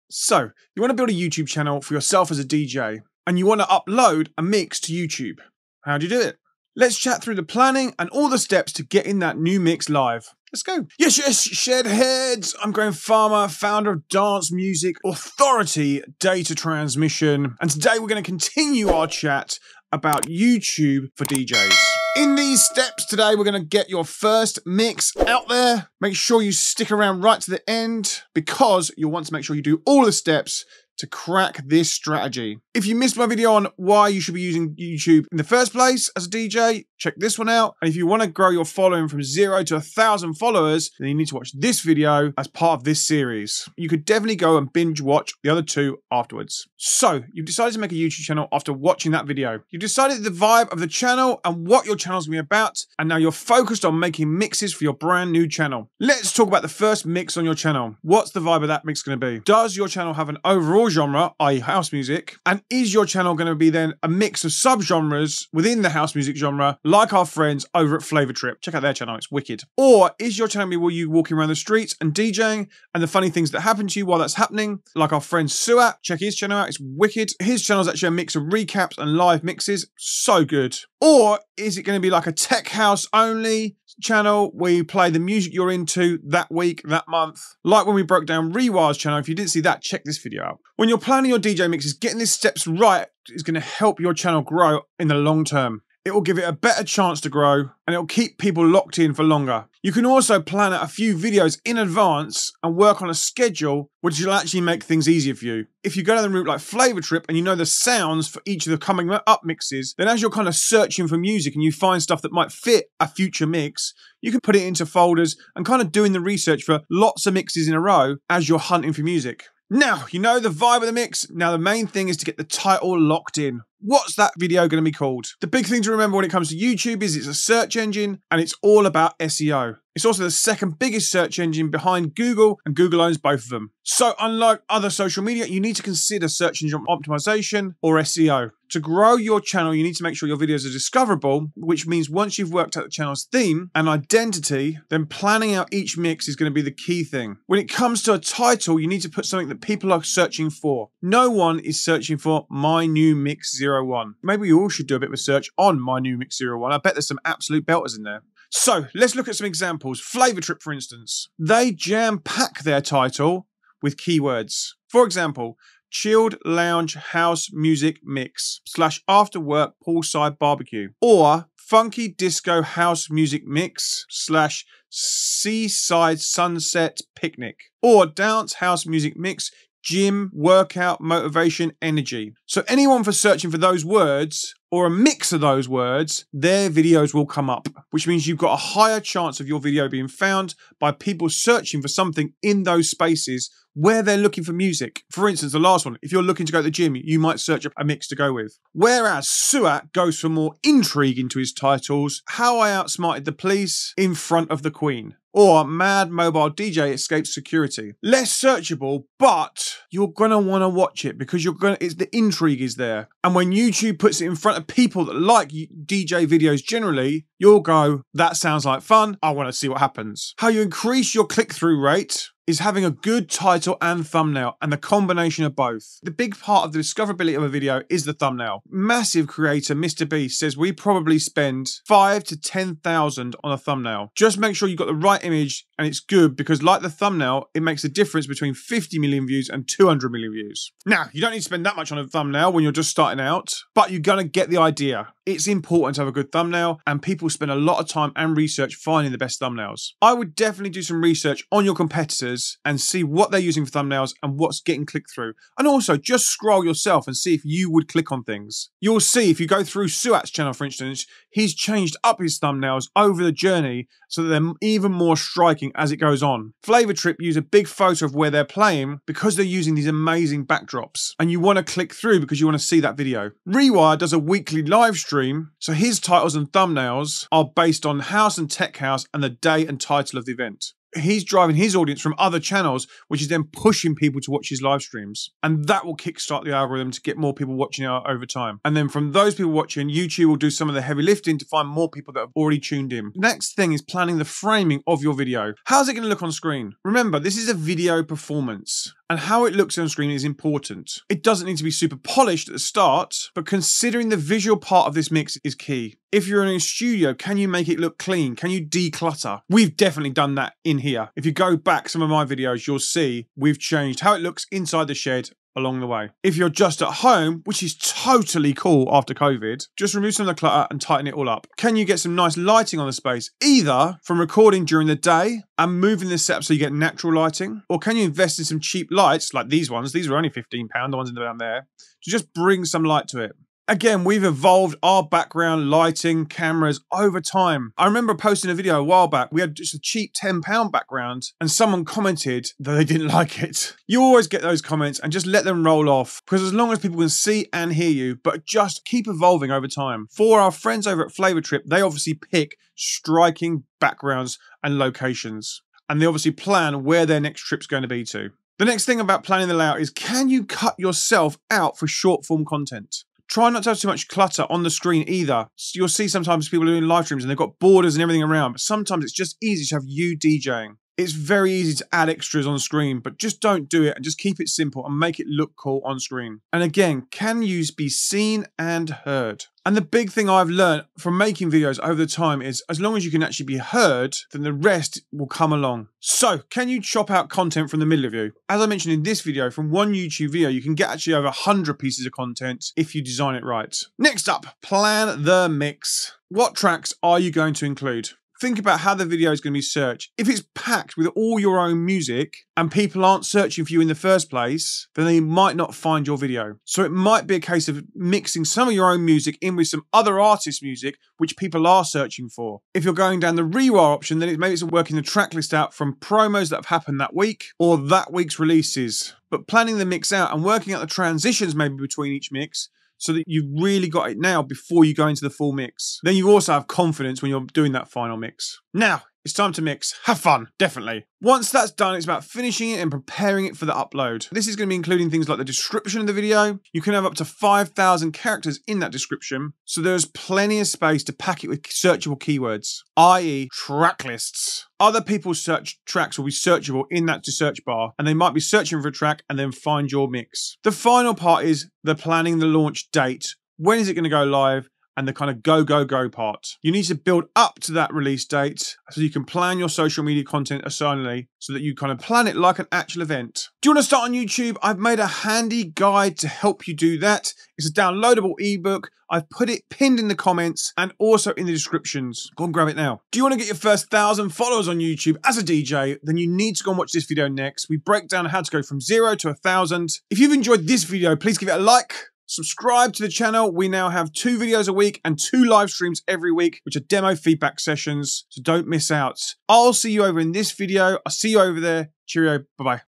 So, you want to build a YouTube channel for yourself as a DJ, and you want to upload a mix to YouTube. How do you do it? Let's chat through the planning and all the steps to getting that new mix live. Let's go. Yes, shed heads. I'm Graham Farmer, founder of Dance Music Authority Data Transmission. And today we're going to continue our chat about YouTube for DJs. In these steps today, we're going to get your first mix out there. Make sure you stick around right to the end because you'll want to make sure you do all the steps to crack this strategy. If you missed my video on why you should be using YouTube in the first place as a DJ, check this one out. And if you want to grow your following from 0 to 1,000 followers, then you need to watch this video as part of this series. You could definitely go and binge watch the other two afterwards. So you've decided to make a YouTube channel after watching that video. You've decided the vibe of the channel and what your channel's gonna be about. And now you're focused on making mixes for your brand new channel. Let's talk about the first mix on your channel. What's the vibe of that mix gonna be? Does your channel have an overall genre, i.e. house music? And is your channel going to be then a mix of subgenres within the house music genre, like our friends over at Flavor Trip? Check out their channel, it's wicked. Or is your channel where you walking around the streets and DJing and the funny things that happen to you while that's happening, like our friend Suat? Check his channel out, it's wicked. His channel is actually a mix of recaps and live mixes, so good. Or is it going to be like a tech house only channel where you play the music you're into that week, that month? Like when we broke down Rewire's channel. If you didn't see that, check this video out. When you're planning your DJ mixes, getting these steps right is going to help your channel grow in the long term. It will give it a better chance to grow and it will keep people locked in for longer. You can also plan out a few videos in advance and work on a schedule which will actually make things easier for you. If you go down the route like Flavor Trip and you know the sounds for each of the coming up mixes, then as you're kind of searching for music and you find stuff that might fit a future mix, you can put it into folders and kind of doing the research for lots of mixes in a row as you're hunting for music. Now, you know the vibe of the mix. Now the main thing is to get the title locked in. What's that video going to be called? The big thing to remember when it comes to YouTube is it's a search engine and it's all about SEO. It's also the second biggest search engine behind Google, and Google owns both of them. So unlike other social media, you need to consider search engine optimization or SEO. To grow your channel, you need to make sure your videos are discoverable, which means once you've worked out the channel's theme and identity, then planning out each mix is going to be the key thing. When it comes to a title, you need to put something that people are searching for. No one is searching for My New Mix 01. Maybe we all should do a bit of a search on My New Mix 01. I bet there's some absolute belters in there. So let's look at some examples. Flavor Trip, for instance. They jam-pack their title with keywords. For example, chilled lounge house music mix / after work poolside barbecue, or funky disco house music mix / seaside sunset picnic, or dance house music mix gym workout motivation energy. So anyone for searching for those words or a mix of those words, their videos will come up, which means you've got a higher chance of your video being found by people searching for something in those spaces where they're looking for music. For instance, the last one, if you're looking to go to the gym, you might search a mix to go with. Whereas Suat goes for more intrigue into his titles, How I Outsmarted the Police in Front of the Queen, or Mad Mobile DJ Escapes Security. Less searchable, but you're gonna wanna watch it because the intrigue is there. And when YouTube puts it in front of people that like DJ videos generally, you'll go, that sounds like fun, I wanna see what happens. How you increase your click-through rate is having a good title and thumbnail, and the combination of both. The big part of the discoverability of a video is the thumbnail. Massive creator Mr. Beast says we probably spend 5,000 to 10,000 on a thumbnail. Just make sure you've got the right image and it's good, because like the thumbnail, it makes a difference between 50 million views and 200 million views. Now, you don't need to spend that much on a thumbnail when you're just starting out, but you're gonna get the idea. It's important to have a good thumbnail, and people spend a lot of time and research finding the best thumbnails. I would definitely do some research on your competitors and see what they're using for thumbnails and what's getting clicked through. And also just scroll yourself and see if you would click on things. You'll see if you go through Suat's channel, for instance, he's changed up his thumbnails over the journey so that they're even more striking as it goes on. Flavor Trip use a big photo of where they're playing because they're using these amazing backdrops, and you want to click through because you want to see that video. Rewire does a weekly live stream, so his titles and thumbnails are based on house and tech house and the date and title of the event. He's driving his audience from other channels, which is then pushing people to watch his live streams. And that will kickstart the algorithm to get more people watching it over time. And then from those people watching, YouTube will do some of the heavy lifting to find more people that have already tuned in. Next thing is planning the framing of your video. How's it going to look on screen? Remember, this is a video performance. and how it looks on screen is important. It doesn't need to be super polished at the start, but considering the visual part of this mix is key. If you're in a studio, can you make it look clean? Can you declutter? We've definitely done that in here. If you go back some of my videos, you'll see we've changed how it looks inside the shed along the way. If you're just at home, which is totally cool after COVID, just remove some of the clutter and tighten it all up. Can you get some nice lighting on the space, either from recording during the day and moving the setup so you get natural lighting, or can you invest in some cheap lights like these ones? These are only £15, the ones down there, to just bring some light to it. Again, we've evolved our background lighting, cameras over time. I remember posting a video a while back. We had just a cheap £10 background and someone commented that they didn't like it. You always get those comments and just let them roll off, because as long as people can see and hear you, but just keep evolving over time. For our friends over at Flavor Trip, they obviously pick striking backgrounds and locations, and they obviously plan where their next trip's going to be to. The next thing about planning the layout is, can you cut yourself out for short form content? Try not to have too much clutter on the screen either. You'll see sometimes people are doing live streams and they've got borders and everything around, but sometimes it's just easy to have you DJing. It's very easy to add extras on screen, but just don't do it and just keep it simple and make it look cool on screen. And again, can you be seen and heard? And the big thing I've learned from making videos over the time is, as long as you can actually be heard, then the rest will come along. So, can you chop out content from the middle of you? As I mentioned in this video, from one YouTube video, you can get actually over 100 pieces of content if you design it right. Next up, plan the mix. What tracks are you going to include? Think about how the video is going to be searched. If it's packed with all your own music and people aren't searching for you in the first place, then they might not find your video. So it might be a case of mixing some of your own music in with some other artists' music, which people are searching for. If you're going down the rewire option, then maybe it's working the track list out from promos that have happened that week or that week's releases. But planning the mix out and working out the transitions maybe between each mix, so that you've really got it now before you go into the full mix. Then you also have confidence when you're doing that final mix. Now, it's time to mix. Have fun, definitely. Once that's done, it's about finishing it and preparing it for the upload. This is going to be including things like the description of the video. You can have up to 5,000 characters in that description, so there's plenty of space to pack it with searchable keywords, i.e. track lists. Other people's search tracks will be searchable in that search bar, and they might be searching for a track and then find your mix. The final part is the planning the launch date. When is it going to go live? And the kind of go part. You need to build up to that release date so you can plan your social media content accordingly, so that you kind of plan it like an actual event. Do you want to start on YouTube? I've made a handy guide to help you do that. It's a downloadable ebook. I've put it pinned in the comments and also in the descriptions. Go and grab it now. Do you want to get your first 1,000 followers on YouTube as a DJ? Then you need to go and watch this video next. We break down how to go from 0 to 1,000. If you've enjoyed this video, please give it a like. Subscribe to the channel. We now have 2 videos a week and 2 live streams every week, which are demo feedback sessions, so don't miss out. I'll see you over in this video. I'll see you over there. Cheerio. Bye-bye.